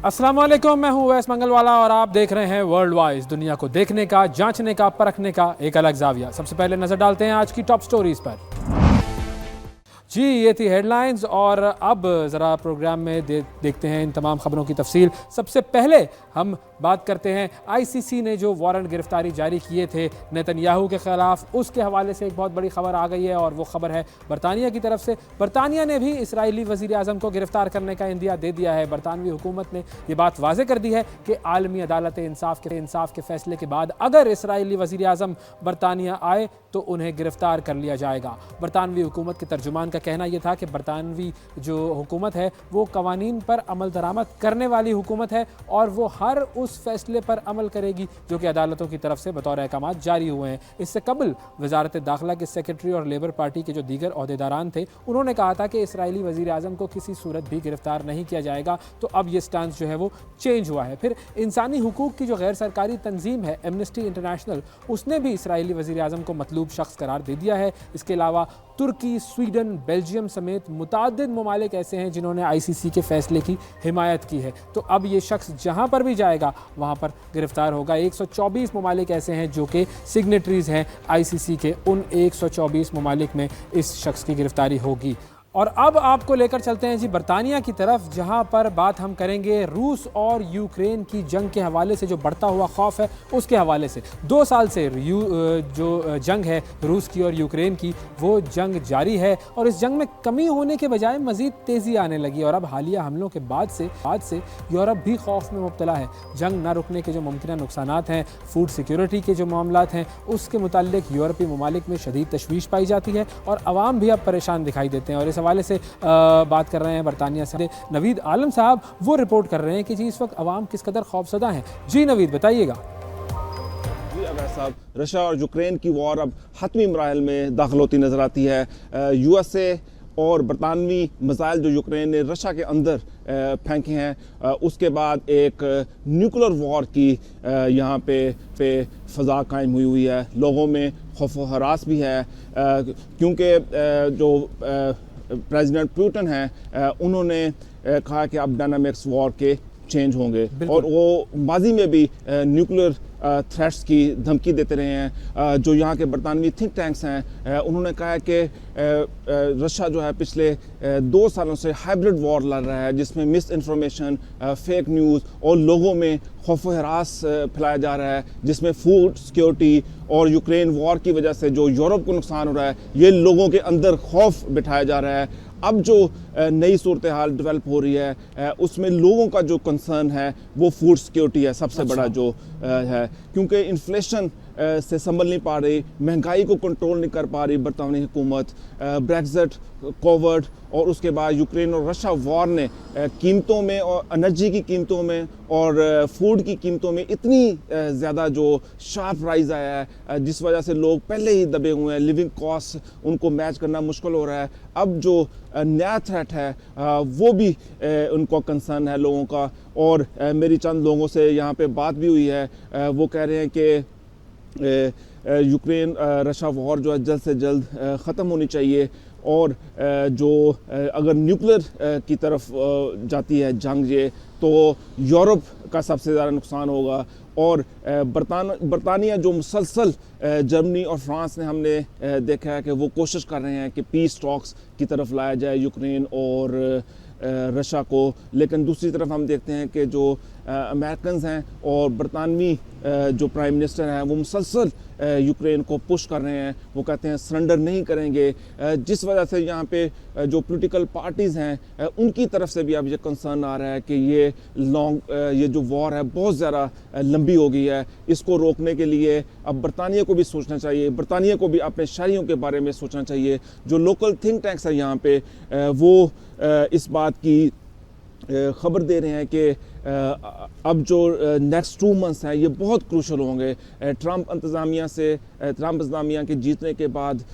अस्सलाम वालेकुम, मैं हूं वैस मंगलवाला और आप देख रहे हैं वर्ल्ड वाइज, दुनिया को देखने का, जांचने का, परखने का एक अलग जाविया। सबसे पहले नजर डालते हैं आज की टॉप स्टोरीज पर। जी, ये थी हेडलाइंस और अब ज़रा प्रोग्राम में देखते हैं इन तमाम खबरों की तफसील। सबसे पहले हम बात करते हैं आईसीसी ने जो वारंट गिरफ्तारी जारी किए थे नेतन्याहू के खिलाफ, उसके हवाले से एक बहुत बड़ी खबर आ गई है और वो खबर है बरतानिया की तरफ से। बरतानिया ने भी इसराइली वज़ीर आज़म को गिरफ्तार करने का इंदिया दे दिया है। बरतानवी हुकूमत ने ये बात वाज़े कर दी है कि आलमी अदालत इंसाफ के फैसले के बाद अगर इसराइली वज़ीर आज़म बरतानिया आए तो उन्हें गिरफ्तार कर लिया जाएगा। बरतानवी हुकूमत के तर्जुमान का कहना यह था कि बरतानवी जो हुकूमत है वो कवानीन पर अमल दरामद करने वाली हुकूमत है और वो हर उस फैसले पर अमल करेगी जो कि अदालतों की तरफ से बतौर अहकाम जारी हुए हैं। इससे कबल वजारत दाखिला के सेक्रेटरी और लेबर पार्टी के जो दीगर अहदेदारान थे उन्होंने कहा था कि इसराइली वज़ीर आज़म को किसी सूरत भी गिरफ्तार नहीं किया जाएगा। तो अब ये स्टांस जो है वो चेंज हुआ है। फिर इंसानी हुकूक की जो गैर सरकारी तंजीम है एमनेस्टी इंटरनेशनल, उसने भी इसराइली वज़ीर आज़म को मतलूब शख्स करार दे दिया है। इसके अलावा तुर्की, स्वीडन, बेल्जियम समेत मुतादिद ममालिक ऐसे हैं जिन्होंने आईसीसी के फैसले की हिमायत की है। तो अब ये शख्स जहां पर भी जाएगा वहां पर गिरफ्तार होगा। 124 ममालिक ऐसे हैं जो कि सिग्नेटरीज हैं आईसीसी के, उन 124 ममालिक में इस शख्स की गिरफ्तारी होगी। और अब आपको लेकर चलते हैं जी बरतानिया की तरफ, जहां पर बात हम करेंगे रूस और यूक्रेन की जंग के हवाले से। जो बढ़ता हुआ खौफ है उसके हवाले से 2 साल से जो जंग है रूस की और यूक्रेन की, वो जंग जारी है और इस जंग में कमी होने के बजाय मज़ीद तेज़ी आने लगी। और अब हालिया हमलों के बाद से यूरोप भी खौफ में मुब्तला है। जंग न रुकने के जो मुमकिन नुकसानात हैं, फूड सिक्योरिटी के जो मामलात हैं, उसके मुताल्लिक यूरोपीय ममालिक में शदीद तशवीश पाई जाती है और अवाम भी अब परेशान दिखाई देते हैं। और इस हवाले से बात कर रहे हैं बरतानिया से नवीद आलम साहब। वो रिपोर्ट कर रहे हैं कि जी इस वक्त अवाम किस कदर खौफजदा हैं। जी नवीद, बताइएगा। जी अवैस साहब, रशिया और यूक्रेन की वॉर अब हतमी मराहल में दाखिल होती नज़र आती है। यूएसए और बरतानवी मिसाइल जो यूक्रेन ने रशिया के अंदर फेंके हैं, उसके बाद एक न्यूक्लियर वॉर की यहाँ पे फ़ज़ा कायम हुई है। लोगों में खौफ व हरास भी है क्योंकि जो प्रेसिडेंट पुतिन हैं उन्होंने कहा कि अब डायनामिक्स वॉर के चेंज होंगे और वो माजी में भी न्यूक्लियर थ्रेट्स की धमकी देते रहे हैं। जो यहाँ के बरतानवी थिंक टैंक्स हैं उन्होंने कहा है कि रशिया जो है पिछले 2 सालों से हाइब्रिड वॉर लड़ रहा है जिसमें मिस इन्फॉर्मेशन, फेक न्यूज़ और लोगों में खौफ व हरास फैलाया जा रहा है, जिसमें फूड सिक्योरिटी और यूक्रेन वॉर की वजह से जो यूरोप को नुकसान हो रहा है, ये लोगों के अंदर खौफ बिठाया जा रहा है। अब जो नई सूरत हाल डेवलप हो रही है उसमें लोगों का जो कंसर्न है वो फूड सिक्योरिटी है सबसे बड़ा जो है, क्योंकि इन्फ्लेशन से संभल नहीं पा रही, महंगाई को कंट्रोल नहीं कर पा रही बरतानी हुकूमत। ब्रेक्जिट, कोविड और उसके बाद यूक्रेन और रशिया वॉर ने कीमतों में और एनर्जी की कीमतों में और फूड की कीमतों में इतनी ज़्यादा जो शार्प राइज आया है जिस वजह से लोग पहले ही दबे हुए हैं, लिविंग कॉस्ट उनको मैच करना मुश्किल हो रहा है। अब जो नया थ्रेट है वो भी उनको कंसर्न है लोगों का। और मेरी चंद लोगों से यहाँ पे बात भी हुई है, वो कह रहे हैं कि यूक्रेन रशिया वॉर जो है जल्द से जल्द ख़त्म होनी चाहिए और जो अगर न्यूक्लियर की तरफ जाती है जंग ये, तो यूरोप का सबसे ज़्यादा नुकसान होगा। और बरतानिया जो मुसलसल जर्मनी और फ्रांस ने हमने देखा है कि वो कोशिश कर रहे हैं कि पीस टॉक्स की तरफ लाया जाए यूक्रेन और रशिया को, लेकिन दूसरी तरफ हम देखते हैं कि जो अमेरिकन हैं और बरतानवी जो प्राइम मिनिस्टर हैं वो मुसलसल यूक्रेन को पुश कर रहे हैं। वो कहते हैं सरेंडर नहीं करेंगे, जिस वजह से यहाँ पे जो पॉलिटिकल पार्टीज़ हैं उनकी तरफ से भी अब ये कंसर्न आ रहा है कि ये जो वॉर है बहुत ज़्यादा लंबी हो गई है। इसको रोकने के लिए अब बरतानिया को भी सोचना चाहिए, बरतानिया को भी अपने शहरियों के बारे में सोचना चाहिए। जो लोकल थिंक टैंक्स है यहाँ पे वो इस बात की ख़बर दे रहे हैं कि अब जो नेक्स्ट 2 मंथ्स हैं ये बहुत क्रूशल होंगे। ट्रंप इंतज़ामिया के जीतने के बाद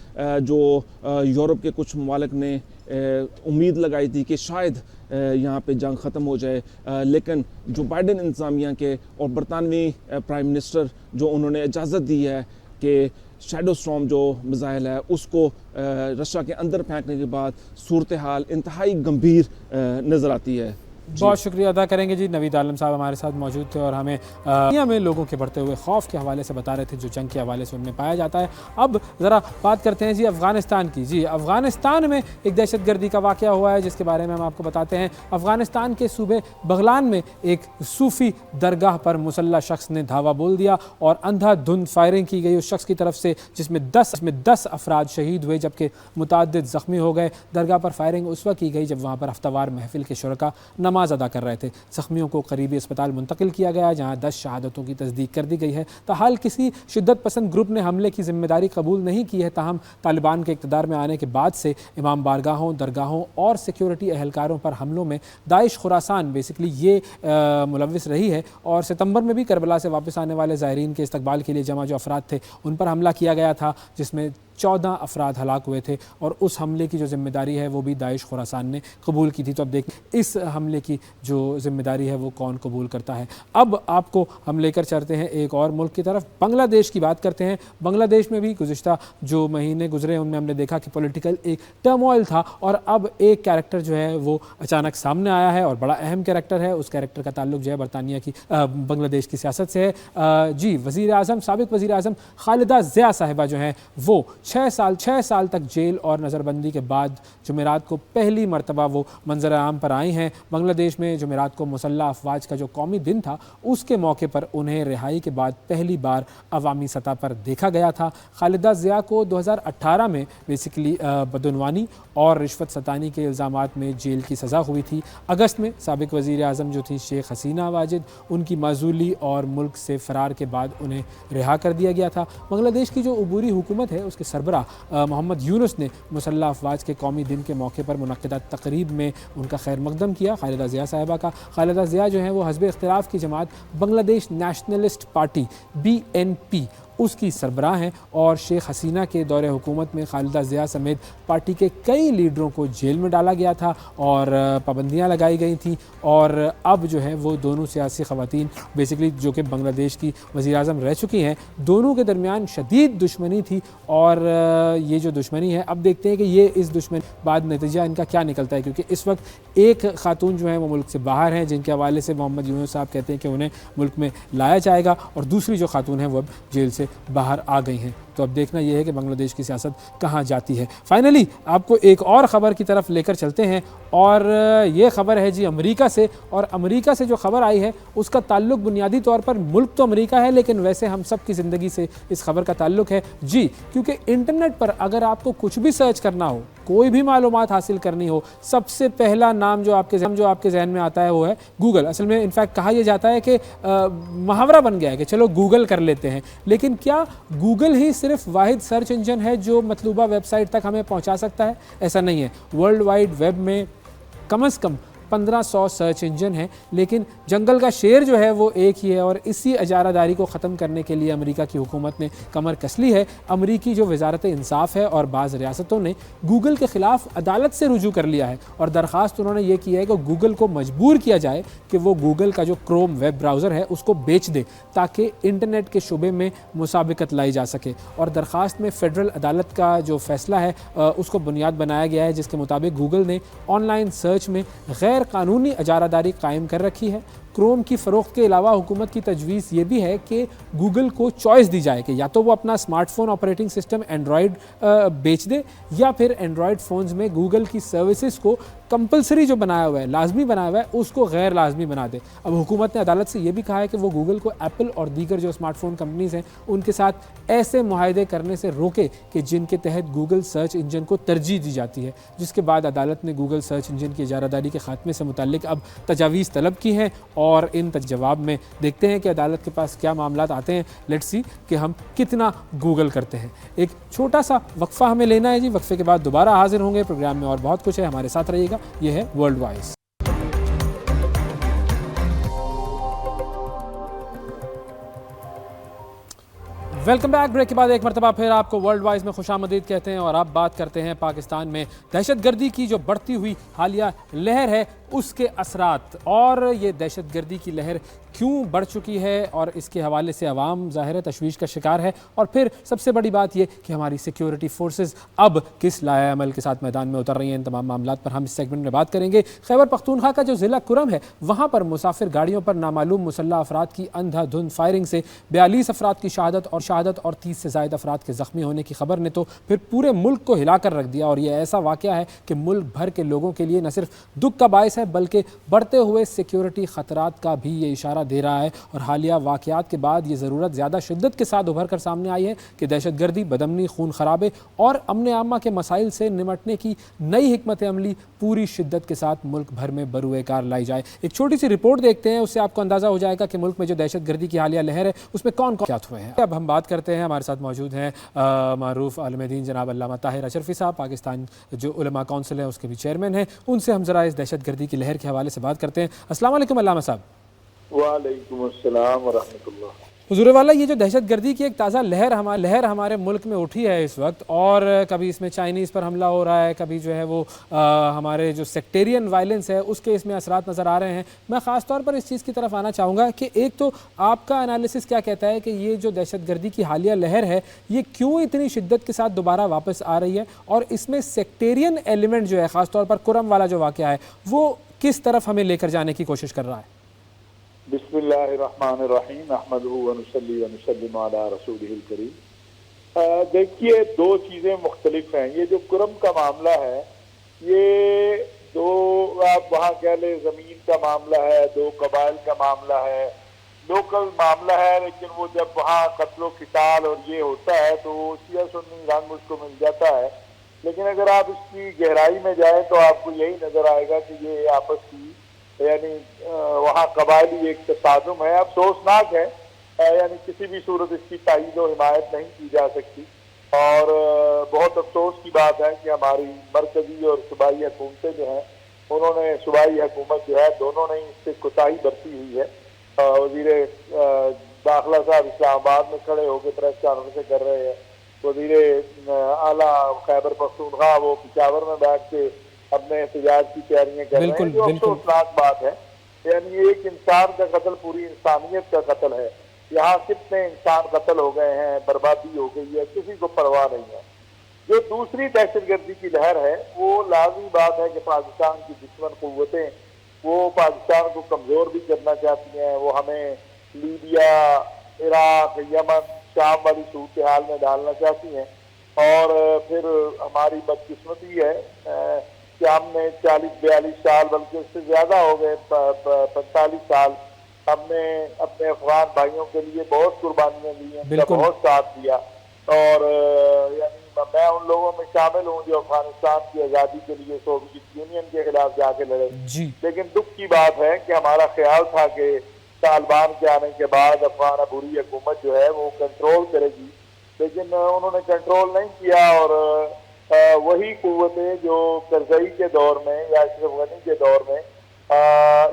जो यूरोप के कुछ ममालिक ने उम्मीद लगाई थी कि शायद यहाँ पे जंग ख़त्म हो जाए, लेकिन जो बाइडेन इंतज़ामिया के और बरतानवी प्राइम मिनिस्टर जो उन्होंने इजाज़त दी है कि शैडो स्टॉर्म जो मिसाइल है उसको रशिया के अंदर फेंकने के बाद सूरत हाल इंतहाई गंभीर नज़र आती है। बहुत शुक्रिया अदा करेंगे जी। नवीद आलम साहब हमारे साथ मौजूद थे और हमें दुनिया में लोगों के बढ़ते हुए खौफ के हवाले से बता रहे थे जो जंग के हवाले से उनमें पाया जाता है। अब ज़रा बात करते हैं जी अफ़गानिस्तान की। जी अफ़गानिस्तान में एक दहशतगर्दी का वाक़या हुआ है जिसके बारे में हम आपको बताते हैं। अफ़गानिस्तान के सूबे बगलान में एक सूफ़ी दरगाह पर मुसल्लह शख्स ने धावा बोल दिया और अंधाधुंध फायरिंग की गई उस शख्स की तरफ से, जिसमें 10 अफराद शहीद हुए जबकि मुतअद्दिद ज़ख्मी हो गए। दरगाह पर फायरिंग उस वक्त की गई जब वहाँ पर हफ्तावार महफिल के शुरका नमाज अदा कर रहे थे। ज़ख्मियों को करीबी अस्पताल मुंतकिल किया गया जहाँ 10 शहादतों की तस्दीक कर दी गई है। ताहाल किसी शिद्दत पसंद ग्रुप ने हमले की जिम्मेदारी कबूल नहीं की है। ताहम तालिबान के इक़्तिदार में आने के बाद से इमाम बारगाहों, दरगाहों और सिक्योरिटी एहलकारों पर हमलों में दाइश खुरासान बेसिकली ये मुलविस रही है। और सितंबर में भी करबला से वापस आने वाले ज़ायरीन के इस्तकबाल के लिए जमा जो अफराद थे उन पर हमला किया गया था जिसमें 14 अफराद हलाक हुए थे और उस हमले की जो जिम्मेदारी है वो भी दाइश खुरासान ने कबूल की थी। तो अब देखें इस हमले की जो जिम्मेदारी है वो कौन कबूल करता है। अब आपको हम लेकर चलते हैं एक और मुल्क की तरफ, बांग्लादेश की बात करते हैं। बांग्लादेश में भी गुज़िश्ता जो महीने गुजरे उनमें हमने देखा कि पॉलिटिकल एक टर्मोइल था और अब एक कैरेक्टर जो है वो अचानक सामने आया है और बड़ा अहम कैरेक्टर है। उस कैरेक्टर का ताल्लुक जो है बरतानिया की बांग्लादेश की सियासत से है। जी वज़ीर आज़म, साबिक़ वज़ीर आज़म खालिदा ज़िया साहिबा जो हैं वो 6 साल तक जेल और नज़रबंदी के बाद जुमेरात को पहली मरतबा वो मंजर आम पर आई हैं। बांग्लादेश में जुमेरात को मुसल्लह अफवाज का जो कौमी दिन था उसके मौके पर उन्हें रिहाई के बाद पहली बार अवामी सतह पर देखा गया था। खालिदा ज़िया को 2018 में बेसिकली बदनवानी और रिश्वत सतानी के इल्ज़ामात में जेल की सज़ा हुई थी। अगस्त में साबिक़ वज़ीर आज़म जो थी शेख हसीना वाजिद, उनकी माजूली और मुल्क से फ़रार के बाद उन्हें रिहा कर दिया गया था। बांग्लादेश की जो अबूरी हुकूमत है उसके सरबरा मोहम्मद यूनुस ने मुसल्लह अफवाज के कौमी दिन के मौके पर मुनक़्क़िदा तकरीब में उनका खैर मकदम किया खालिदा ज़िया साहिबा का। खालिदा ज़िया जो है वो हज़्ब इख्तिलाफ़ की जमात बांग्लादेश नेशनलिस्ट पार्टी BNP उसकी सरबराह हैं और शेख हसीना के दौरे हुकूमत में खालिदा ज़िया समेत पार्टी के कई लीडरों को जेल में डाला गया था और पाबंदियाँ लगाई गई थी। और अब जो है वो दोनों सियासी ख़वातीन बेसिकली जो कि बांग्लादेश की वज़ीर आज़म रह चुकी हैं, दोनों के दरमियान शदीद दुश्मनी थी और ये जो दुश्मनी है अब देखते हैं कि ये इस दुश्मनी बाद नतीजा इनका क्या निकलता है। क्योंकि इस वक्त एक खातून जो है वो मुल्क से बाहर हैं जिनके हवाले से मोहम्मद यूनुस साहब कहते हैं कि उन्हें मुल्क में लाया जाएगा और दूसरी जो खातून है वो अब जेल से बाहर आ गई हैं। तो अब देखना यह है कि बांग्लादेश की सियासत कहाँ जाती है। फाइनली आपको एक और ख़बर की तरफ लेकर चलते हैं और ये ख़बर है जी अमेरिका से। और अमेरिका से जो ख़बर आई है उसका ताल्लुक बुनियादी तौर पर मुल्क तो अमेरिका है लेकिन वैसे हम सब की ज़िंदगी से इस खबर का ताल्लुक है जी। क्योंकि इंटरनेट पर अगर आपको कुछ भी सर्च करना हो, कोई भी मालूमात हासिल करनी हो, सबसे पहला नाम जो आपके जहन में आता है वो है गूगल। असल में इनफैक्ट कहा यह जाता है कि मुहावरा बन गया है कि चलो गूगल कर लेते हैं। लेकिन क्या गूगल ही सिर्फ वाहिद सर्च इंजन है जो मतलूबा वेबसाइट तक हमें पहुंचा सकता है? ऐसा नहीं है। वर्ल्ड वाइड वेब में कम से कम 1500 सर्च इंजन है लेकिन जंगल का शेर जो है वो एक ही है। और इसी अजारादारी को ख़त्म करने के लिए अमेरिका की हुकूमत ने कमर कस ली है। अमेरिकी जो वजारत इंसाफ है और बाज़ रियासतों ने गूगल के ख़िलाफ़ अदालत से रुजू कर लिया है और दरख्वास्त उन्होंने ये की है कि गूगल को मजबूर किया जाए कि वो गूगल का जो क्रोम वेब ब्राउज़र है उसको बेच दे ताकि इंटरनेट के शुबे में मुसाबिकत लाई जा सके। और दरख्वास्त में फ़ेडरल अदालत का जो फ़ैसला है उसको बुनियाद बनाया गया है जिसके मुताबिक गूगल ने ऑनलाइन सर्च में गैर कानूनी अजारादारी कायम कर रखी है। क्रोम की फ़रोख्त के अलावा हुकूमत की तजवीज़ ये भी है कि गूगल को चॉइस दी जाए कि या तो वो अपना स्मार्टफोन ऑपरेटिंग सिस्टम एंड्रॉयड बेच दे या फिर एंड्रॉयड फ़ोन्स में गूगल की सर्विसेज को कंपलसरी जो बनाया हुआ है, लाजमी बनाया हुआ है, उसको गैर लाजमी बना दे। अब हुकूमत ने अदालत से ये भी कहा है कि वो गूगल को एप्पल और दीगर जो स्मार्टफोन कंपनीज़ हैं उनके साथ ऐसे मुआहदे करने से रोके कि जिनके तहत गूगल सर्च इंजन को तरजीह दी जाती है। जिसके बाद अदालत ने गूगल सर्च इंजन की इजारादारी के खात्मे से मुताल्लिक अब तजावीज़ तलब की हैं और इन जवाब में देखते हैं कि अदालत के पास क्या मामलात आते हैं। लेट्स सी कि हम कितना गूगल करते हैं। एक छोटा सा वक्फा हमें लेना है जी, वक्फे के बाद दोबारा हाजिर होंगे। प्रोग्राम में और बहुत कुछ है, हमारे साथ रहिएगा। यह है world wise. Welcome back. Break के बाद एक मरतबा फिर आपको वर्ल्ड वाइज में खुशामदीद कहते हैं और अब बात करते हैं पाकिस्तान में दहशतगर्दी की जो बढ़ती हुई हालिया लहर है उसके असरात और ये दहशतगर्दी की लहर क्यों बढ़ चुकी है और इसके हवाले से अवाम ज़ाहिर है तशवीश का शिकार है। और फिर सबसे बड़ी बात ये कि हमारी सिक्योरिटी फोर्सेस अब किस लाया अमल के साथ मैदान में उतर रही हैं। इन तमाम मामलात पर हम इस सेगमेंट में बात करेंगे। खैबर पख्तूनख्वा का जो ज़िला कुरम है वहाँ पर मुसाफिर गाड़ियों पर नामालूम मुसल्लह अफराद की अंधाधुंध फायरिंग से 42 अफराद की शहादत और 30 से ज़ायद अफराद के ज़ख्मी होने की खबर ने तो फिर पूरे मुल्क को हिलाकर रख दिया। और यह ऐसा वाक़या है कि मुल्क भर के लोगों के लिए न सिर्फ दुख का बायस है बल्कि बढ़ते हुए सिक्योरिटी ख़तरात का भी ये इशारा दे रहा है। और हालिया वाक़यात के बाद ये ज़रूरत ज़्यादा शिद्दत के साथ उभर कर सामने आई है कि दहशतगर्दी, बदअमनी, खून खराबे और अमन आमा के मसाइल से निमटने की नई हिकमत अमली पूरी शिद्दत के साथ मुल्क भर में बरूए कार लाई जाए। एक छोटी सी रिपोर्ट देखते हैं, उससे आपको अंदाज़ा हो जाएगा कि मुल्क में जो दहशतगर्दी की हालिया लहर है उसमें कौन कौन हुए हैं। अब हम बात करते हैं, हमारे साथ मौजूद हैं मारूफ आलिम दीन जनाब अल्लामा ताहिर अशरफी साहब, पाकिस्तान जो उलमा काउंसिल है उसके भी चेयरमैन हैं। उनसे हम ज़रा इस दहशतगर्दी की लहर के हवाले से बात करते हैं। अस्सलाम वालेकुम अल्लामा साहब। वालेकुम अस्सलाम व रहमतुल्लाह। हुजूर वाला, ये जो दहशतगर्दी की एक ताज़ा लहर हमारे मुल्क में उठी है इस वक्त, और कभी इसमें चाइनीज़ पर हमला हो रहा है, कभी जो है वो हमारे जो सेक्टेरियन वायलेंस है उसके इसमें असरात नज़र आ रहे हैं। मैं ख़ास तौर पर इस चीज़ की तरफ आना चाहूँगा कि एक तो आपका एनालिसिस क्या कहता है कि ये जो दहशतगर्दी की हालिया लहर है ये क्यों इतनी शिद्दत के साथ दोबारा वापस आ रही है, और इसमें सेक्टेरियन एलिमेंट जो है ख़ास तौर पर कुरम वाला जो वाक़या है वो किस तरफ हमें लेकर जाने की कोशिश कर रहा है। बिस्मिल्लाहिर्रहमानिर्रहीम अहमदुहु व नुसल्ली व नुसल्लिमु अला रसूलिहिल करीम। देखिए, दो चीज़ें मुख्तलिफ हैं। ये जो कुरम का मामला है ये दो, आप वहाँ कह ले ज़मीन का मामला है, दो कबाइल का मामला है, लोकल मामला है, लेकिन वो जब वहाँ कत्लो क़िताल और ये होता है तो शिया सुन्नी रंग उसको मिल जाता है। लेकिन अगर आप इसकी गहराई में जाएँ तो आपको यही नज़र आएगा कि ये आपस की यानी वहाँ कबायली एक तसादुम है, अफसोसनाक है। यानी किसी भी सूरत इसकी तायीद और हिमायत नहीं की जा सकती। और बहुत अफसोस की बात है कि हमारी मरकजी और सूबाई हुकूमतें जो हैं उन्होंने, सूबाई हुकूमत जो है दोनों ने इससे कोताही बरती हुई है। वज़ीर दाखिला साहब इस्लामाबाद में खड़े होकर प्रेस कॉन्फ्रेंस से कर रहे हैं, वज़ीर आला खैबर पख्तूनख्वा वो पिशावर में बैठ के अपने एहतजाज की तैयारियां कर रहे हैं, जो अफसोसनाक बात है। यानी एक इंसान का कत्ल पूरी इंसानियत का कत्ल है। यहाँ कितने इंसान कत्ल हो गए हैं, बर्बादी हो गई है, किसी को परवाह नहीं है। जो दूसरी दहशतगर्दी की लहर है वो लाज़मी बात है कि पाकिस्तान की दुश्मन कुव्वतें वो पाकिस्तान को कमज़ोर भी करना चाहती हैं। वो हमें लीबिया, इराक, यमन, शाम वाली सूरत हाल में डालना चाहती हैं। और फिर हमारी बदकिस्मती है कि हमने 40-42 साल, बल्कि उससे ज़्यादा हो गए, 45 साल हमने अपने अफगान भाइयों के लिए बहुत कुर्बानियाँ दी हैं, बहुत साथ दिया। और यानी मैं उन लोगों में शामिल हूँ जो अफगानिस्तान की आज़ादी के लिए सोवियत यूनियन के खिलाफ जाके लड़े। लेकिन दुख की बात है कि हमारा ख्याल था कि तालिबान के आने के बाद अफगान अबूरी हुकूमत जो है वो कंट्रोल करेगी, लेकिन उन्होंने कंट्रोल नहीं किया। और वही कुव्वतें जो करजई के दौर में या अशरफ गनी के दौर में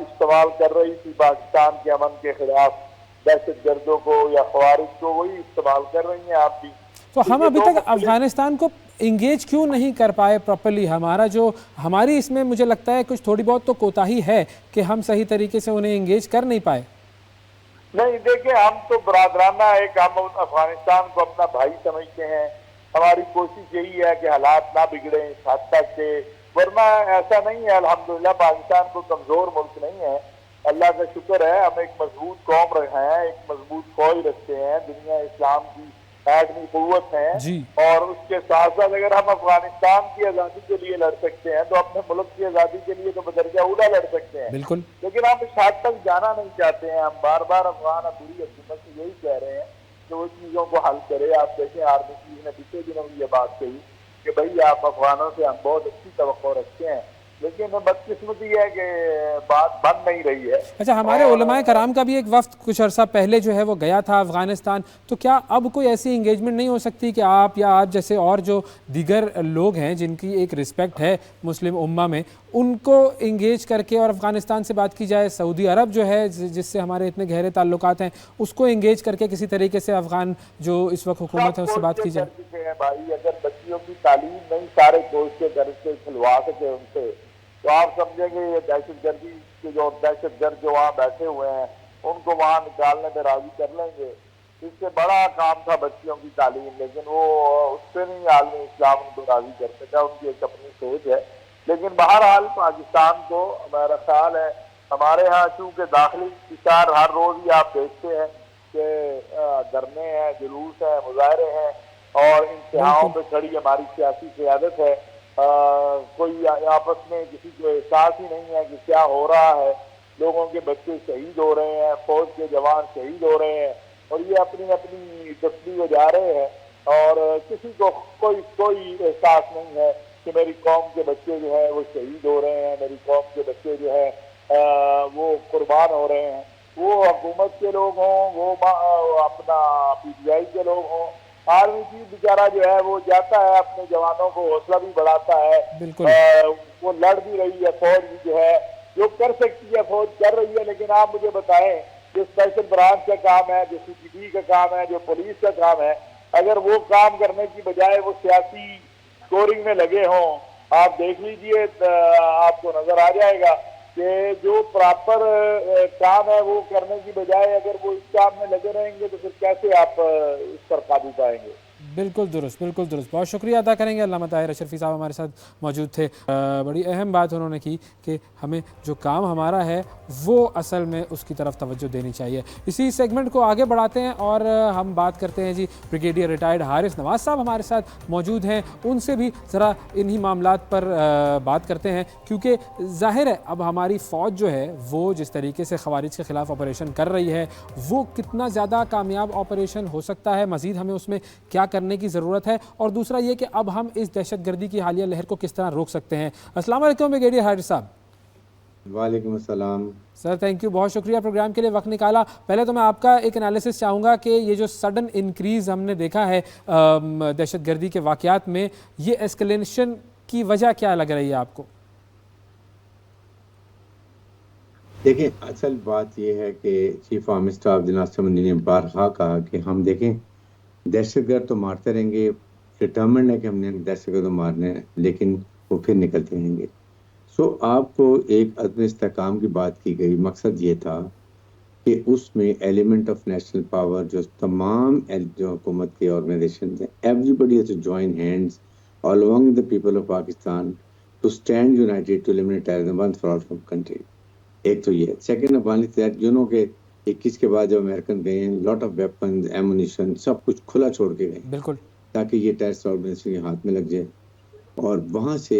इस्तेमाल कर रही थी पाकिस्तान के अमन के खिलाफ दहशतगर्दों को या खवारिज को, वही इस्तेमाल कर रही हैं आप भी। तो हम अभी तक अफगानिस्तान को इंगेज क्यों नहीं कर पाए प्रॉपर्ली? हमारी इसमें मुझे लगता है कुछ थोड़ी बहुत तो कोताही है कि हम सही तरीके से उन्हें इंगेज कर नहीं पाए। नहीं, देखिए, हम तो बरादराना एक, हम अफगानिस्तान को अपना भाई समझते हैं। हमारी कोशिश यही है कि हालात ना बिगड़े इस हद तक के, वरना ऐसा नहीं है। अल्हम्दुलिल्लाह पाकिस्तान को कमजोर मुल्क नहीं है, अल्लाह का शुक्र है। हम एक मजबूत कौम रहे हैं, एक मजबूत फौज रखते हैं, दुनिया इस्लाम की आदमी कुव्वत है। और उसके साथ साथ अगर हम अफगानिस्तान की आज़ादी के लिए लड़ सकते हैं तो अपने मुल्क की आज़ादी के लिए तो बदरजा उला लड़ सकते हैं। बिल्कुल। लेकिन हम इस हद तक जाना नहीं चाहते हैं। हम बार बार अफगान अबूरी हुकूमत से यही कह रहे हैं कि वो चीज़ों को हल करे। आप देखें, आर्मी चीफ ने पिछले दिनों में ये बात कही कि भाई आप अफगानों से हम बहुत अच्छी तवक्को रखते हैं, लेकिन बदकिस्मती है कि बात बन नहीं रही है। अच्छा, हमारे उलमाए कराम का भी एक वफ्द कुछ अर्सा पहले जो है वो गया था अफगानिस्तान, तो क्या अब कोई ऐसी इंगेजमेंट नहीं हो सकती कि आप या आप जैसे और जो दीगर लोग हैं जिनकी एक रिस्पेक्ट है मुस्लिम उम्मा में, उनको इंगेज करके और अफगानिस्तान से बात की जाए? सऊदी अरब जो है जिससे हमारे इतने गहरे ताल्लुकात हैं, उसको इंगेज करके किसी तरीके से अफगान जो इस वक्त हुकूमत है उससे बात की जाए। भाई, अगर बच्चियों की तालीम नहीं सारे कोच के घर से खिलवा सके उनसे, तो आप समझेंगे ये दहशतगर्दी के जो दहशतगर्द जो वहाँ बैठे हुए हैं उनको वहाँ निकालने में राजी कर लेंगे। इससे बड़ा काम था बच्चियों की तालीम, लेकिन वो उस पर नहीं आलमी इस्लाम उनको राजी कर सका, उनकी एक अपनी सोच है। लेकिन बहरहाल पाकिस्तान को मेरा ख्याल है हमारे यहाँ चूँकि दाखिली इंतशार हर रोज़ ही आप देखते हैं कि धरने हैं, जुलूस हैं, मुजाहरे हैं और इंतहाओं पे खड़ी हमारी सियासी क़यादत है। कोई आपस में किसी को एहसास ही नहीं है कि क्या हो रहा है। लोगों के बच्चे शहीद हो रहे हैं, फौज के जवान शहीद हो रहे हैं और ये अपनी अपनी तस्वीर में जा रहे हैं और किसी को कोई एहसास नहीं है कि मेरी कौम के बच्चे जो है वो शहीद हो रहे हैं, मेरी कौम के बच्चे जो है वो कुर्बान हो रहे हैं। वो हुकूमत के लोग हों, वो अपना PTI के लोग हों, आर्मी चीफ बेचारा जो है वो जाता है अपने जवानों को हौसला भी बढ़ाता है। वो लड़ भी रही है, फौज भी जो है जो कर सकती है फौज कर रही है। लेकिन आप मुझे बताएं जो स्पेशल ब्रांच का काम है, जो CCTV का काम है, जो पुलिस का काम है, अगर वो काम करने की बजाय वो सियासी स्कोरिंग में लगे हों, आप देख लीजिए आपको नजर आ जाएगा कि जो प्रॉपर काम है वो करने की बजाय अगर वो इस काम में लगे रहेंगे तो फिर कैसे आप इस पर काबू पाएंगे। बिल्कुल दुरुस्त, बिल्कुल दुरुस्त। बहुत शुक्रिया अदा करेंगे। अल्लामा ताहिर अशरफी साहब हमारे साथ मौजूद थे। बड़ी अहम बात उन्होंने की कि हमें जो काम हमारा है वो असल में उसकी तरफ तवज्जो देनी चाहिए। इसी सेगमेंट को आगे बढ़ाते हैं और हम बात करते हैं जी ब्रिगेडियर रिटायर्ड हारिस नवाज साहब हमारे साथ मौजूद हैं। उनसे भी ज़रा इन्हीं मामलात पर बात करते हैं क्योंकि ज़ाहिर है अब हमारी फ़ौज जो है वो जिस तरीके से ख़वारिज के ख़िलाफ़ ऑपरेशन कर रही है वो कितना ज़्यादा कामयाब ऑपरेशन हो सकता है, मज़ीद हमें उसमें क्या करने की ज़रूरत है और दूसरा ये कि अब हम इस दहशतगर्दी की हालिया लहर को किस तरह रोक सकते हैं। अस्सलाम वालेकुम ब्रिगेडियर हारिस साहब। वालेकुम अस्सलाम सर, थैंक यू, बहुत शुक्रिया प्रोग्राम के लिए वक्त निकाला। पहले तो मैं आपका एक एनालिसिस चाहूँगा कि ये जो सडन इंक्रीज़ हमने देखा है दहशतगर्दी के वाक़यात में, ये एस्केलेशन की वजह क्या लग रही है आपको? देखें, असल बात यह है कि चीफ आर्मी स्टाफ जनाब समंदी ने बारहा कहा कि हम देखें दहशतगर्द तो मारते रहेंगे, डिटर्मिनेड है कि हमने दहशतगर्द मारने हैं, लेकिन वो फिर निकलते रहेंगे। सो आपको एक अदम इस्तेहकाम की बात की गई, मकसद ये था कि उसमें एलिमेंट ऑफ नेशनल पावर जो तमाम जो हुकूमत के ऑर्गेनाइजेशन हैं, everybody has to join hands along the people of Pakistan to stand united to eliminate terrorism once for all from country. एक तो ये, second Afghani that you know के 21 के बाद जब अमेरिकन गए हैं, लॉट ऑफ वेपन्स, एमुनिशन, सब कुछ खुला छोड़ के गए, बिल्कुल, ताकि ये टेररिस्ट ऑर्गेनाइजेशन के हाथ में लग जाए। और वहाँ से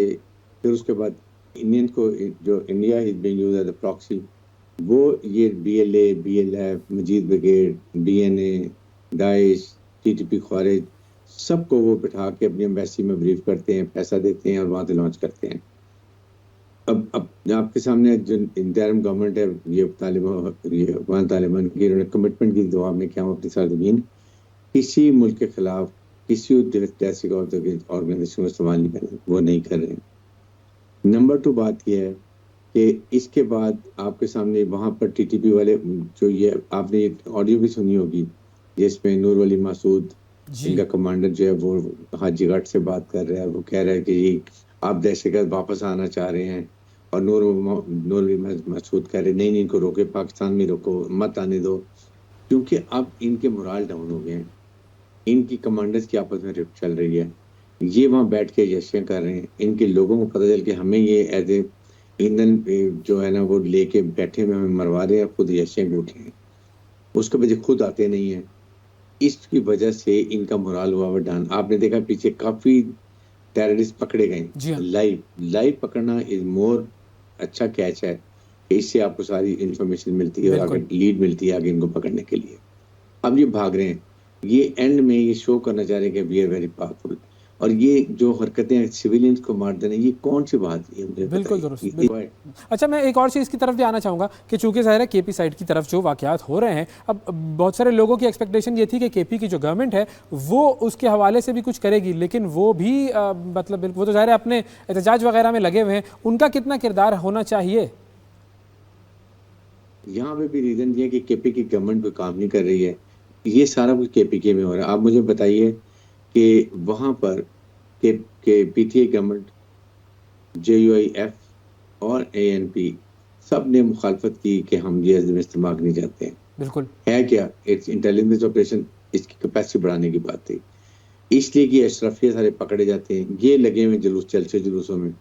फिर उसके बाद इंडियन को जो India is being used as a proxy, वो ये BLA, BLF, Majeed brigade, BNA, Daesh, TTP ख्वारिज, सबको वो बिठा के अपनी एम्बेसी में ब्रीफ करते हैं, पैसा देते हैं और वहाँ से लॉन्च करते हैं। अब आपके सामने जो इंटरिम गवर्नमेंट है, ये तालिबान की उन्होंने कमिटमेंट की, दुआ में क्या अपनी सरजमीन किसी मुल्क के खिलाफ किसी ऑर्गेनाइजेशन को इस्तेमाल नहीं करें, वो नहीं कर रहे हैं। नंबर 2 बात यह है कि इसके बाद आपके सामने वहाँ पर TTP वाले जो ये आपने एक ऑडियो भी सुनी होगी जिसमें नूर वली मासूद इनका कमांडर जो है वो हाजी घाट से बात कर रहा है, वो कह रहा है कि जी आप दहशतगर्द वापस आना चाह रहे हैं और नूर मसूद कह रहे नहीं इनको रोके, पाकिस्तान में रोको, मत आने दो, क्योंकि अब इनके मोराल डाउन हो गए हैं, इनकी कमांडर्स की आपस में रिफ्ट चल रही है, ये वहाँ बैठ के यशियाँ कर रहे हैं। इनके लोगों को पता चल के हमें ये एज ए ईंधन जो है ना वो लेके बैठे हुए हमें मरवा रहे हैं, खुद यशियाँ उठे हैं, उसके वजह खुद आते नहीं है। इसकी वजह से इनका मोराल हुआ डाउन। आपने देखा पीछे काफी टेररिस्ट पकड़े गए, लाइव पकड़ना इज मोर अच्छा कैच है, इससे आपको सारी इंफॉर्मेशन मिलती है और आगे लीड मिलती है आगे इनको पकड़ने के लिए। अब ये भाग रहे हैं, ये एंड में ये शो करना चाह रहे हैं कि वी आर वेरी पावरफुल, और ये जो हरकतें सिविलियंस को मार देना, ये कौन सी बात है? बिल्कुल दुरुस्त। अच्छा, मैं एक और चीज़ की तरफ भी आना चाहूँगा कि चूंकि ज़ाहिर है KP साइड की तरफ जो वाक़यात हो रहे हैं, अब बहुत सारे लोगों की एक्सपेक्टेशन ये थी कि KP की जो गवर्नमेंट है वो उसके हवाले से भी कुछ करेगी, लेकिन वो भी मतलब वो तो ज़ाहिर है अपने एहतजाज वगैरह में लगे हुए हैं, उनका कितना किरदार होना चाहिए? यहाँ पे भी रीज़न ये कि KP की गवर्नमेंट कोई काम नहीं कर रही है, ये सारा कुछ KPK में हो रहा है। आप मुझे बताइए कि वहाँ पर के PTA गवर्नमेंट, JUIF और ANP सब ने मुखालफत की कि हम ये इस्तेमाल नहीं चाहते हैं। बिल्कुल है क्या, एक इंटेलिजेंस ऑपरेशन, इसकी कैपेसिटी बढ़ाने की बात थी, इसलिए कि अशरफिया सारे पकड़े जाते हैं। ये लगे हुए जुलूस, चलते जुलूसों में।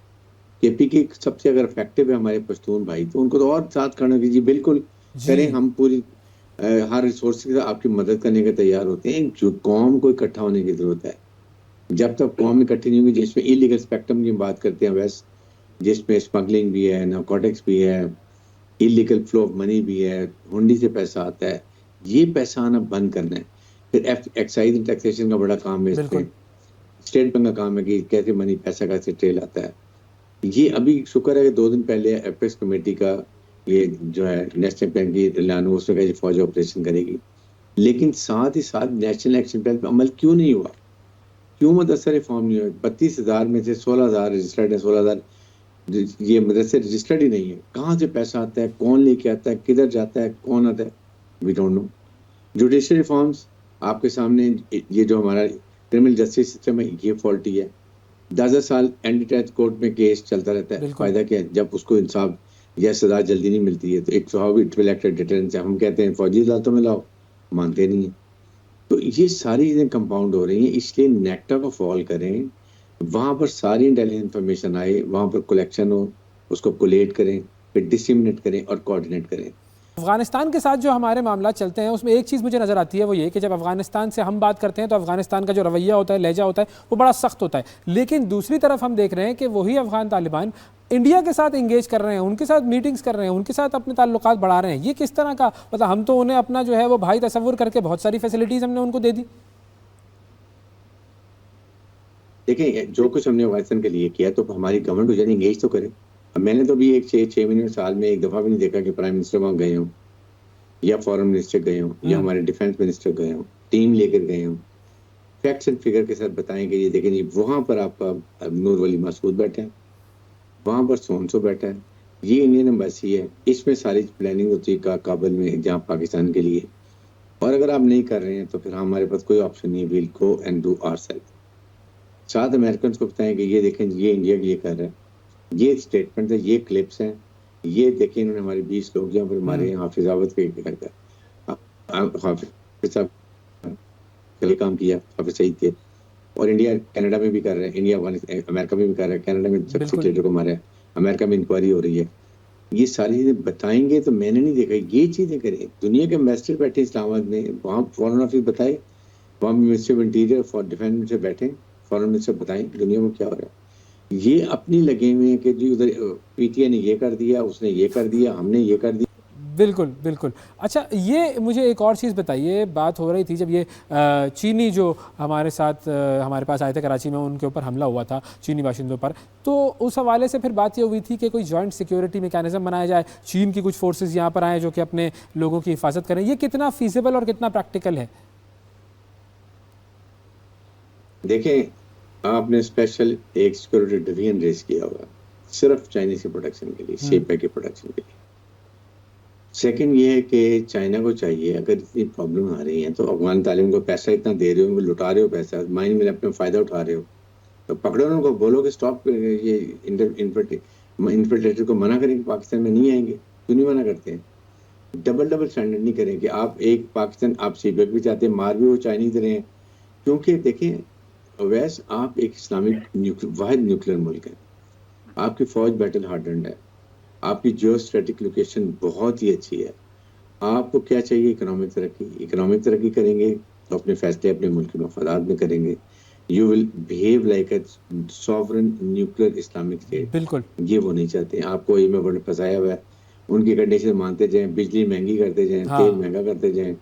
KPK सबसे अगर इफेक्टिव है हमारे पश्तून भाई, तो उनको तो और साथ खड़ा कीजिए, बिल्कुल करें। हम पूरी हर रिसोर्स के साथ आपकी मदद करने के तैयार होते हैं। जो कौम को इकट्ठा होने की जरूरत है। जब तक कौम इकट्ठी नहीं होगी, जिसमें इलीगल स्पेक्ट्रम की बात करते हैं वैसे, जिसमें स्मगलिंग भी है, नारकोटिक्स भी है, इलीगल फ्लो ऑफ मनी भी है, हुंडी से पैसा आता है, ये पैसा आना बंद करना है। फिर एक्साइज एंड टैक्सेशन का बड़ा काम है इसमें। स्टेट बैंक का काम है कि कैसे मनी, पैसा कैसे ट्रेल आता है। ये अभी शुक्र है कि 2 दिन पहले एपेक्स कमेटी का ये जो है नेशनल बैंक की ऐलान हुआ, उसमें कहा फौज ऑपरेशन करेगी। लेकिन साथ ही साथ नेशनल एक्शन प्लान पर अमल क्यों नहीं हुआ? क्यों मदरसा रिफॉर्म नहीं हुआ? 32,000 में से 16,000 रजिस्टर्ड है, 16,000 ये मदरसे रजिस्टर्ड ही नहीं है। कहाँ से पैसा आता है, कौन लेके आता है, किधर जाता है, कौन आता है, we don't know. Judicial reforms आपके सामने, ये जो हमारा क्रिमिनल जस्टिस सिस्टम है ये फॉल्टी है। 10 साल एंटी टैक्स कोर्ट में केस चलता रहता है, फायदा क्या है? जब उसको इंसाफ या सजा जल्दी नहीं मिलती है तो एक how it will act deterrence. हम कहते हैं फौजी अदालतों में लाओ, मानते नहीं है। तो ये सारी चीजें कंपाउंड हो रही हैं। इसलिए नेक्टा को फॉल करें, वहां पर सारी इंटेलिजेंस इंफॉर्मेशन आए, वहां पर कलेक्शन हो, उसको कोलेट करें, फिर डिसिमिनेट करें और कोऑर्डिनेट करें। अफगानिस्तान के साथ जो हमारे मामला चलते हैं उसमें एक चीज़ मुझे नज़र आती है, वो ये कि जब अफगानिस्तान से हम बात करते हैं तो अफगानिस्तान का जो रवैया होता है, लहजा होता है, वो बड़ा सख्त होता है। लेकिन दूसरी तरफ हम देख रहे हैं कि वही अफगान तालिबान इंडिया के साथ इंगेज कर रहे हैं, उनके साथ मीटिंग्स कर रहे हैं, उनके साथ अपने ताल्लुकात बढ़ा रहे हैं। ये किस तरह का, मतलब हम तो उन्हें अपना जो है वो भाई तस्वुर करके बहुत सारी फैसिलिटीज़ हमने उनको दे दी। देखिए, जो कुछ हमने अफगानिस्तान के लिए किया तो हमारी गवर्नमेंट को जाने एंगेज तो करे। मैंने तो भी एक 6 महीने साल में एक दफ़ा भी नहीं देखा कि प्राइम मिनिस्टर वहाँ गए हों या फॉरेन मिनिस्टर गए हों या हमारे डिफेंस मिनिस्टर गए हों, टीम लेकर गए हों। फैक्ट्स एंड फिगर के साथ बताएं कि ये देखें जी, वहाँ पर आपका नूर वली मसूद बैठा है, वहाँ पर सोनसो बैठा है, ये इंडियन एम्बेसी है। इसमें सारी प्लानिंग होती है काबुल में, जहाँ पाकिस्तान के लिए। और अगर आप नहीं कर रहे हैं तो फिर हमारे पास कोई ऑप्शन नहीं है, will go and do ourself. साथ अमेरिकन को बताएं कि ये देखें, ये इंडिया ये कर रहा है, ये स्टेटमेंट है, ये क्लिप्स हैं, ये देखें इन्होंने हमारे 20 लोग जहाँ पर हमारे हाफिज आवद के घर का हाफिज साहब काम किया, हाफिज सईद थे। और इंडिया कनाडा में भी कर रहे हैं, इंडिया अमेरिका में भी कर रहे हैं, कनाडा में सेक्रेटरी को मारा है, अमेरिका में इंक्वायरी हो रही है। ये सारी चीजें बताएंगे तो मैंने नहीं देखा, ये चीजें करें। दुनिया के एम्बेसडर बैठे इस्लामाबाद में, वहाँ फॉरेन ऑफिस बताए, वहाँ minister of interior for defence minister बैठे, फॉरेन मिनिस्टर बताएं दुनिया में क्या हो रहा है। ये अपनी लगे हुए हैं कि जी उधर PTI ने ये कर दिया, उसने ये कर दिया, हमने ये कर दिया। बिल्कुल बिल्कुल। अच्छा, ये मुझे एक और चीज़ बताइए, बात हो रही थी जब ये चीनी जो हमारे साथ हमारे पास आए थे कराची में, उनके ऊपर हमला हुआ था चीनी बाशिंदों पर, तो उस हवाले से फिर बात ये हुई थी कि कोई जॉइंट सिक्योरिटी मैकेनिज्म बनाया जाए, चीन की कुछ फोर्सेस यहाँ पर आए जो कि अपने लोगों की हिफाजत करें। ये कितना फीजिबल और कितना प्रैक्टिकल है? देखें, आपने स्पेशल एक सिक्योरिटी डिवीजन रेस किया होगा सिर्फ चाइनीज के प्रोटेक्शन के लिए, शेपे के प्रोटेक्शन के लिए। सेकंड ये है कि चाइना को चाहिए, अगर इतनी प्रॉब्लम आ रही है तो अफगान तालिबान को पैसा इतना दे रहे हो, लुटा रहे हो पैसा, माइन में अपना फायदा उठा रहे हो, तो पकड़ो उनको, बोलो कि स्टॉप, ये इन्फिल्ट्रेटर को मना करें कि पाकिस्तान में नहीं आएंगे। क्यों नहीं मना करते हैं? डबल स्टैंडर्ड नहीं करें कि आप एक पाकिस्तान, आप सीबेक भी चाहते हैं, मार भी वो चाइनीज रहे हैं। क्योंकि देखें वैसे आप एक इस्लामिक वाहिद न्यूक्लियर मुल्क है, आपकी फौज बैटल हार्डन्ड है, आपकी जियो स्ट्रेटिक लोकेशन बहुत ही अच्छी है। आपको क्या चाहिए? इकोनॉमिक तरक्की करेंगे तो अपने फैसले अपने मुल्क के मफादात में करेंगे। You will behave like a sovereign nuclear Islamic state. बिल्कुल, ये वो नहीं चाहते। आपको ये में बड़ा फंसाया हुआ है, उनकी कंडीशन मानते जाएं, बिजली महंगी करते जाएं, तेल महंगा करते जाएं,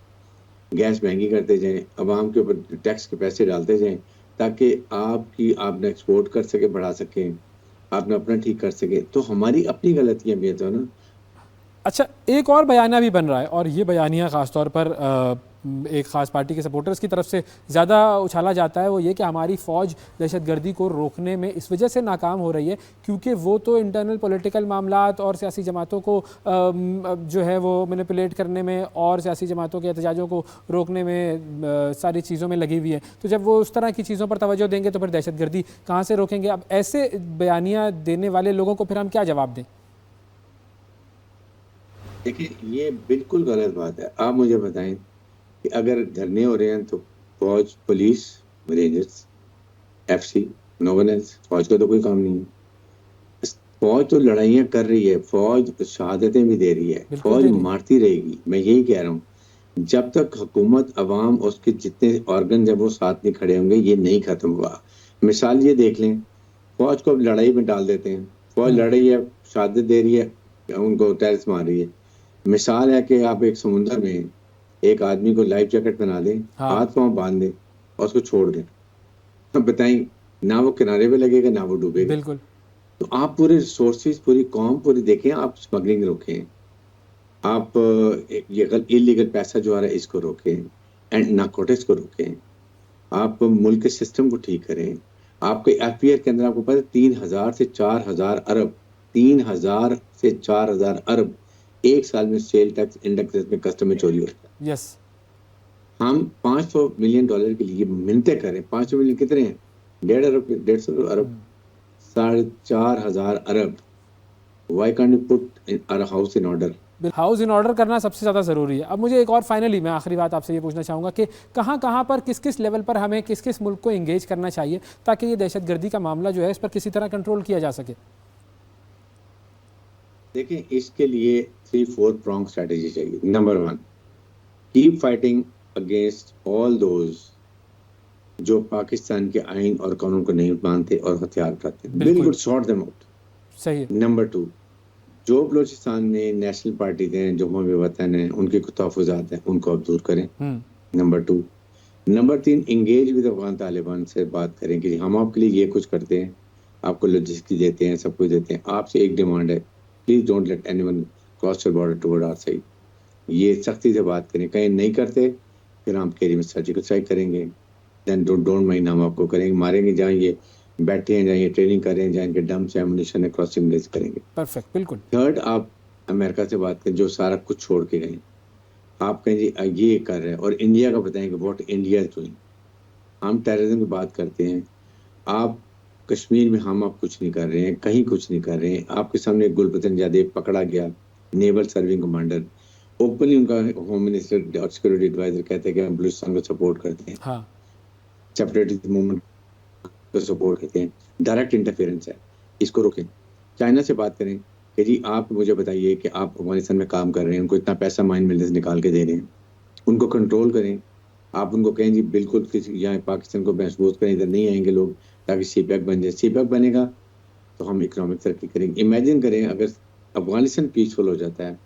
गैस महंगी करते जाएं, अवाम के ऊपर टैक्स के पैसे डालते जाएं, ताकि आपने एक्सपोर्ट कर सके, बढ़ा सकें, आपने अपना ठीक कर सके। तो हमारी अपनी गलतियां भी है तो ना। अच्छा, एक और बयानिया भी बन रहा है, और ये बयानिया ख़ास तौर पर एक ख़ास पार्टी के सपोर्टर्स की तरफ से ज़्यादा उछाला जाता है, वो ये कि हमारी फ़ौज दहशतगर्दी को रोकने में इस वजह से नाकाम हो रही है क्योंकि वो तो इंटरनल पॉलिटिकल मामलात और सियासी जमातों को जो है वो मैनिपुलेट करने में और सियासी जमातों के एहतजाजों को रोकने में सारी चीज़ों में लगी हुई है। तो जब वो उस तरह की चीज़ों पर तवज्जो देंगे तो फिर दहशतगर्दी कहाँ से रोकेंगे? अब ऐसे बयानिया देने वाले लोगों को फिर हम क्या जवाब दें? देखिए, ये बिल्कुल गलत बात है। आप मुझे बताएं कि अगर धरने हो रहे हैं तो फौज, पुलिस, rangers, FC, no one else, फौज का तो कोई काम नहीं है। फौज तो लड़ाइयां कर रही है, फौज शहादतें भी दे रही है, बिल्कुल फौज दे रही है। मारती रहेगी। मैं यही कह रहा हूँ, जब तक हुकूमत, अवाम और उसके जितने ऑर्गन जब वो साथ नहीं खड़े होंगे, ये नहीं खत्म हुआ। मिसाल ये देख लें, फौज को अब लड़ाई में डाल देते हैं, फौज लड़ रही है, शहादत दे रही है, उनको टेररिस्ट मार रही है। मिसाल है कि आप एक समुद्र में एक आदमी को लाइफ जैकेट बना दें, हाँ। हाथ पांव बांध दें और उसको छोड़ दें, अब बताएं, ना वो किनारे पे लगेगा ना वो डूबेगा। बिल्कुल। तो आप पूरे रिसोर्सेज, पूरी कौम पूरी देखें, आप स्मगलिंग रोकें, आप ये इलीगल पैसा जो आ रहा है इसको रोकें, एंड नारकोटिक्स को रोकें, आप मुल्क के सिस्टम को ठीक करें। आपके एफपीआर के अंदर आपको पता है 3,000 से 4,000 अरब, 3,000 से 4,000 अरब एक साल में सेल टैक्स, इंडेक्स में कस्टम में चोरी होता है। यस। हम $500 मिलियन के लिए मिन्नतें करें। 500 मिलियन कितने हैं? 1.5 अरब, 150 अरब, 4,500 अरब। Why can't you put our house in order? House in order करना सबसे ज़्यादा ज़रूरी है। अब मुझे एक और फाइनली मैं आखिरी बात आपसे ये पूछना चाहूँगा कि कहाँ कहाँ पर किस किस लेवल पर हमें किस किस मुल्क को इंगेज करना चाहिए ताकि ये दहशतगर्दी का मामला जो है इस पर किसी तरह कंट्रोल किया जा सके। देखिए, इसके लिए 3-4 प्रॉन्ग स्ट्रेटेजी चाहिए। Number 1, keep fighting against all those जो पाकिस्तान के आइन और कानून को नहीं मानते और हथियार उठाते हैं। बिल्कुल शॉर्ट देम आउट। सही है। नंबर 2, जो बलोचिस्तान में नेशनल पार्टी हैं, जो हमें वतन है, उनके तहफ़्फ़ुज़ात हैं, उनको अब दूर करें। Number 2। Number 3, engage with Afghan Taliban से बात करें कि हम आपके लिए ये कुछ करते हैं, आपको लॉजिस्टिक देते हैं, सब कुछ देते हैं। आपसे एक डिमांड है, please don't let anyone cross your border toward our side. ये सख्ती से बात करें। कहीं नहीं करते फिर हम एरिया में सर्जिकल स्ट्राइक करेंगे। देन डोंट माइंड, हम आपको करेंगे, मारेंगे। जहाँ ये बैठे हैं, जहाँ ये ट्रेनिंग कर रहे हैं, जहाँ इनके डम से एमुनिशन है, क्रॉसिंग रेस करेंगे। परफेक्ट। बिल्कुल। थर्ड, आप अमेरिका से बात करें जो सारा कुछ छोड़ के गए। आप कहें जी ये कर रहे हैं, और इंडिया का बताएंगे व्हाट इंडिया इज डूइंग। हम टेररिज्म की बात करते हैं, आप कश्मीर में हम आप कुछ नहीं कर रहे हैं, कहीं कुछ नहीं कर रहे हैं। आपके सामने गुलबदन जादेव पकड़ा गया, नेवल सर्विंग कमांडर, ओपनली उनका होम मिनिस्टर और सिक्योरिटी एडवाइजर कहते हैं कि हम बलूचिस्तान को सपोर्ट करते हैं, हाँ। सेपरेटिस्ट मूवमेंट को सपोर्ट करते हैं। डायरेक्ट इंटरफेरेंस है, इसको रोकें। चाइना से बात करें कि जी आप मुझे बताइए कि आप अफगानिस्तान में काम कर रहे हैं, उनको इतना पैसा माइन मिलने से निकाल के दे रहे हैं, उनको कंट्रोल करें। आप उनको कहें जी बिल्कुल यहाँ पाकिस्तान को महसूस करें, इधर नहीं आएंगे लोग, ताकि सीपैक बन जाए। सीपैक बनेगा तो हम इकोनॉमिक तरक्की करेंगे। इमेजिन करें अगर अफगानिस्तान पीसफुल हो जाता है,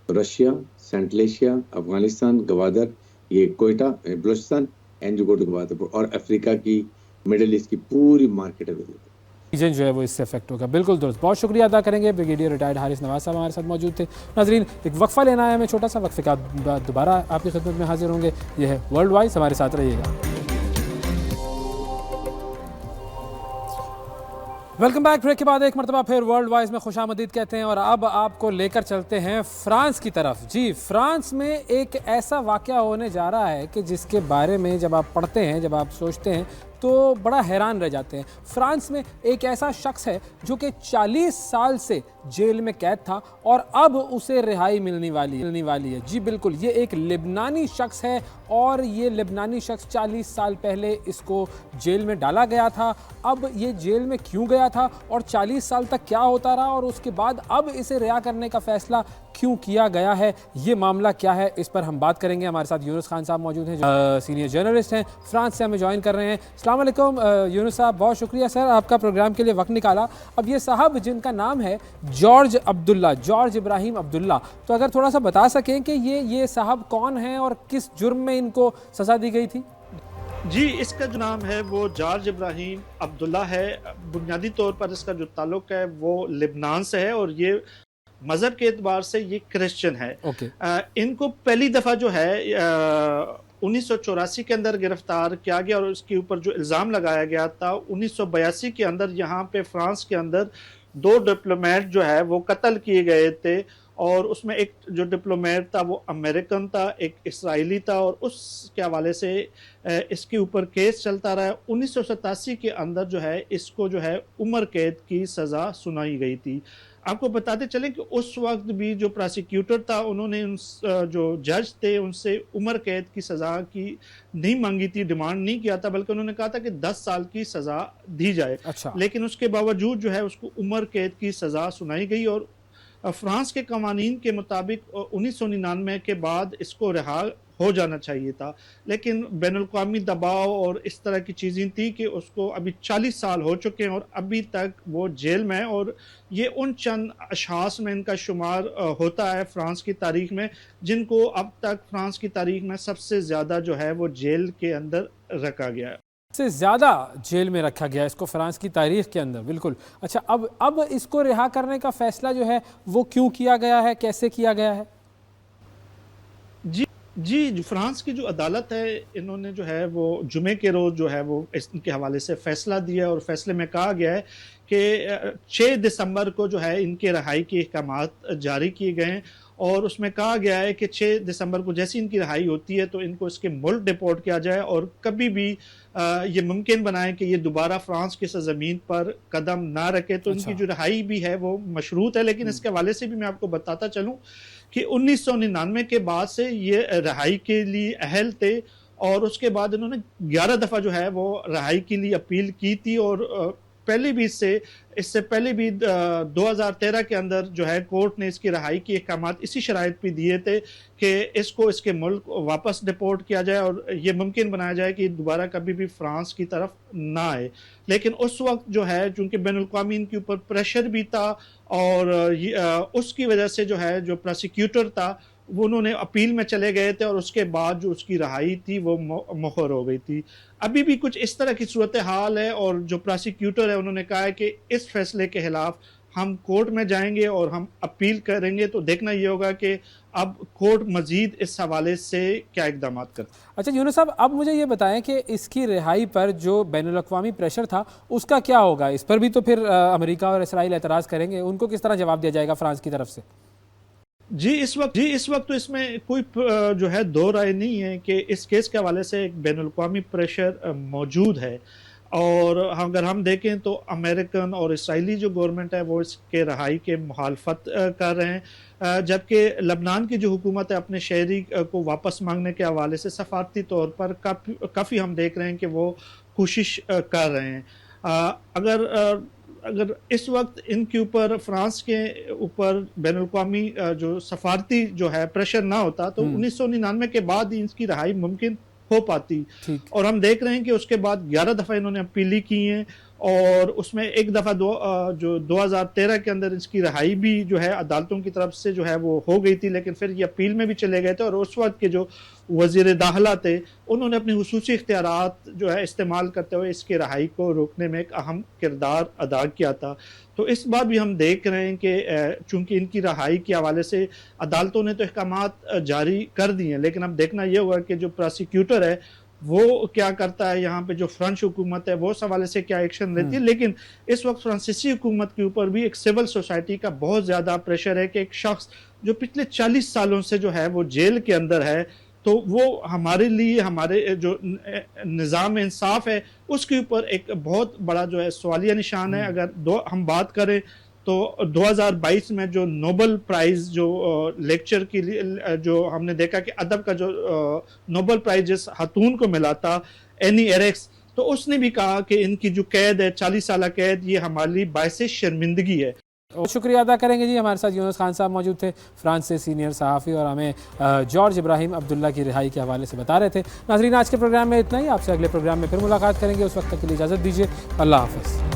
Russia, central Asia, Afghanistan, Gwadar, ये Quetta, Balochistan and you go to Gwadar, और अफ्रीका की, मिडिल ईस्ट की पूरी मार्केट अवेलेबल। रीजन जो है वो इससे इफेक्ट होगा। बिल्कुल दुरुस्त। बहुत शुक्रिया अदा करेंगे ब्रिगेडियर रिटायर्ड हारिस नवाज साहब हमारे साथ मौजूद थे। नाजरीन, एक वक्फा लेना है हमें छोटा सा, वक्फे का बाद दोबारा आपकी खिदमत में हाजिर होंगे। यह है वर्ल्ड वाइज, हमारे साथ रहिएगा। Welcome back. ब्रेक के बाद एक मरतबा फिर वर्ल्ड वाइज में खुशामदीद कहते हैं और अब आपको लेकर चलते हैं फ्रांस की तरफ। जी, फ्रांस में एक ऐसा वाक़या होने जा रहा है कि जिसके बारे में जब आप पढ़ते हैं, जब आप सोचते हैं तो बड़ा हैरान रह जाते हैं। फ्रांस में एक ऐसा शख्स है जो कि 40 साल से जेल में कैद था और अब उसे रिहाई मिलने वाली है। जी बिल्कुल, ये एक लिबनानी शख्स है और ये लिबनानी शख्स 40 साल पहले इसको जेल में डाला गया था। अब ये जेल में क्यों गया था और 40 साल तक क्या होता रहा और उसके बाद अब इसे रिहा करने का फैसला क्यों किया गया है, ये मामला क्या है, इस पर हम बात करेंगे। हमारे साथ यूनुस खान साहब मौजूद हैं, जो सीनियर जर्नलिस्ट हैं, फ्रांस से हमें ज्वाइन कर रहे हैं। अस्सलाम वालेकुम यूनुस साहब, बहुत शुक्रिया सर आपका प्रोग्राम के लिए वक्त निकाला। अब ये साहब जिनका नाम है जॉर्ज अब्दुल्ला, जॉर्ज इब्राहिम अब्दुल्ला, तो अगर थोड़ा सा बता सकें कि ये साहब कौन हैं और किस जुर्म में इनको सज़ा दी गई थी। जी, इसका जो नाम है वो जॉर्ज इब्राहिम अब्दुल्ला है। बुनियादी तौर पर इसका जो ताल्लुक है वो लिबनान से है और ये मज़हब के एतबार से ये क्रिश्चियन है। इनको पहली दफ़ा जो है 1984 के अंदर गिरफ्तार किया गया और उसके ऊपर जो इल्ज़ाम लगाया गया था 1982 के अंदर यहाँ पे फ्रांस के अंदर 2 डिप्लोमेट जो है वो कत्ल किए गए थे और उसमें एक जो डिप्लोमेट था वो अमेरिकन था, एक इसराइली था और उसके हवाले से इसके ऊपर केस चलता रहा। 1987 के अंदर जो है इसको जो है उम्र कैद की सज़ा सुनाई गई थी। आपको बताते चले कि उस वक्त भी जो प्रोसिक्यूटर था उन्होंने जो जज थे उनसे उम्र कैद की सज़ा की नहीं मांगी थी, डिमांड नहीं किया था, बल्कि उन्होंने कहा था कि 10 साल की सज़ा दी जाए। अच्छा। लेकिन उसके बावजूद जो है उसको उम्र कैद की सज़ा सुनाई गई और फ्रांस के कवानीन के मुताबिक 1999 के बाद इसको रिहा हो जाना चाहिए था, लेकिन बैनुल-अक़वामी दबाव और इस तरह की चीज़ें थी कि उसको अभी 40 साल हो चुके हैं और अभी तक वो जेल में है। और ये उन चंद अशख़ास में इनका शुमार होता है फ़्रांस की तारीख़ में, जिनको अब तक फ़्रांस की तारीख़ में सबसे ज़्यादा जो है वो जेल के अंदर रखा गया है। से ज़्यादा जेल में रखा गया इसको फ्रांस की तारीख के अंदर, बिल्कुल। अच्छा, अब इसको रिहा करने का फैसला जो है वो क्यों किया गया है, कैसे किया गया है? जी, फ्रांस की जो अदालत है, इन्होंने जो है वो जुमे के रोज़ जो है वो इनके हवाले से फ़ैसला दिया और फ़ैसले में कहा गया है कि 6 दिसंबर को जो है इनके रहाई के अहकामात जारी किए गए हैं और उसमें कहा गया है कि 6 दिसंबर को जैसी इनकी रिहाई होती है तो इनको इसके मुल्क डिपोर्ट किया जाए और कभी भी ये मुमकिन बनाए कि ये दोबारा फ्रांस की ज़मीन पर कदम ना रखे। तो इनकी जो रिहाई भी है वो मशरूत है, लेकिन इसके हवाले से भी मैं आपको बताता चलूँ कि 1999 के बाद से ये रिहाई के लिए अहल थे और उसके बाद इन्होंने 11 दफ़ा जो है वो रिहाई के लिए अपील की थी और पहले भी इससे पहले भी 2013 के अंदर जो है कोर्ट ने इसकी रिहाई के अहकामात इसी शराइत पे दिए थे कि इसको इसके मुल्क वापस डिपोर्ट किया जाए और ये मुमकिन बनाया जाए कि दोबारा कभी भी फ्रांस की तरफ ना आए। लेकिन उस वक्त जो है चूँकि बैनुल-अक़वामी इनके ऊपर प्रेशर भी था और उसकी वजह से जो है जो प्रोसिक्यूटर था वो उन्होंने अपील में चले गए थे और उसके बाद जो उसकी रिहाई थी वो मुहर हो गई थी। अभी भी कुछ इस तरह की सूरत हाल है और जो प्रोसिक्यूटर है उन्होंने कहा है कि इस फैसले के खिलाफ हम कोर्ट में जाएंगे और हम अपील करेंगे। तो देखना ये होगा कि अब कोर्ट मजीद इस हवाले से क्या इक़दाम करता है। अच्छा यूनुस साहब, अब मुझे ये बताएं कि इसकी रिहाई पर जो बैनुल-अक़वामी प्रेशर था उसका क्या होगा? इस पर भी तो फिर अमेरिका और इसराइल एतराज़ करेंगे, उनको किस तरह जवाब दिया जाएगा फ्रांस की तरफ से? जी इस वक्त तो इसमें कोई जो है दो राय नहीं है कि इस केस के हवाले से एक बैनुल-अक़वामी प्रेशर मौजूद है और अगर हम देखें तो अमेरिकन और इसराइली जो गवर्नमेंट है वो इसके रहाई के मुखालफत कर रहे हैं, जबकि लबनान की जो हुकूमत है अपने शहरी को वापस मांगने के हवाले से सफारती तौर पर काफ़ी हम देख रहे हैं कि वो कोशिश कर रहे हैं। अगर इस वक्त इनके ऊपर फ्रांस के ऊपर बैनुल-अक़वामी जो सफारती जो है प्रेशर ना होता तो 1999 के बाद ही इसकी रिहाई मुमकिन हो पाती। और हम देख रहे हैं कि उसके बाद 11 दफ़ा इन्होंने अपीलें की हैं और उसमें एक दफ़ा जो 2013 के अंदर इसकी रिहाई भी जो है अदालतों की तरफ से जो है वो हो गई थी, लेकिन फिर ये अपील में भी चले गए थे और उस वक्त के जो वज़ीर दाखिला थे उन्होंने अपनी हुसूसी इख्तियारात जो है इस्तेमाल करते हुए इसकी रिहाई को रोकने में एक अहम किरदार अदा किया था। तो इस बार भी हम देख रहे हैं कि चूँकि इनकी रिहाई के हवाले से अदालतों ने तो अहकामात जारी कर दिए हैं, लेकिन अब देखना ये होगा कि जो प्रोसिक्यूटर है वो क्या करता है, यहाँ पे जो फ्रेंच हुकूमत है वो इस हवाले से क्या एक्शन लेती है। लेकिन इस वक्त फ्रांसीसी हुकूमत के ऊपर भी एक सिविल सोसाइटी का बहुत ज़्यादा प्रेशर है कि एक शख्स जो पिछले 40 सालों से जो है वो जेल के अंदर है, तो वो हमारे लिए हमारे जो निज़ाम इंसाफ है उसके ऊपर एक बहुत बड़ा जो है सवालिया निशान है। अगर हम बात करें तो 2022 में जो नोबेल प्राइज़ जो लेक्चर के लिए जो हमने देखा कि अदब का जो नोबेल प्राइज़ जिस खातून को मिला था एनी एरिक्स, तो उसने भी कहा कि इनकी जो कैद है 40 साल कैद ये हमारे लिए बाइसे शर्मिंदगी है। शुक्रिया अदा करेंगे जी। हमारे साथ यूनुस खान साहब मौजूद थे, फ्रांस से सीनियर सहाफ़ी, और हमें जॉर्ज इब्राहिम अब्दुल्ला की रिहाई के हवाले से बता रहे थे। नाज़रीन, आज के प्रोग्राम में इतना ही। आपसे अगले प्रोग्राम में फिर मुलाकात करेंगे, उस वक्त तक के लिए इजाज़त दीजिए। अल्लाह हाफ़िज़।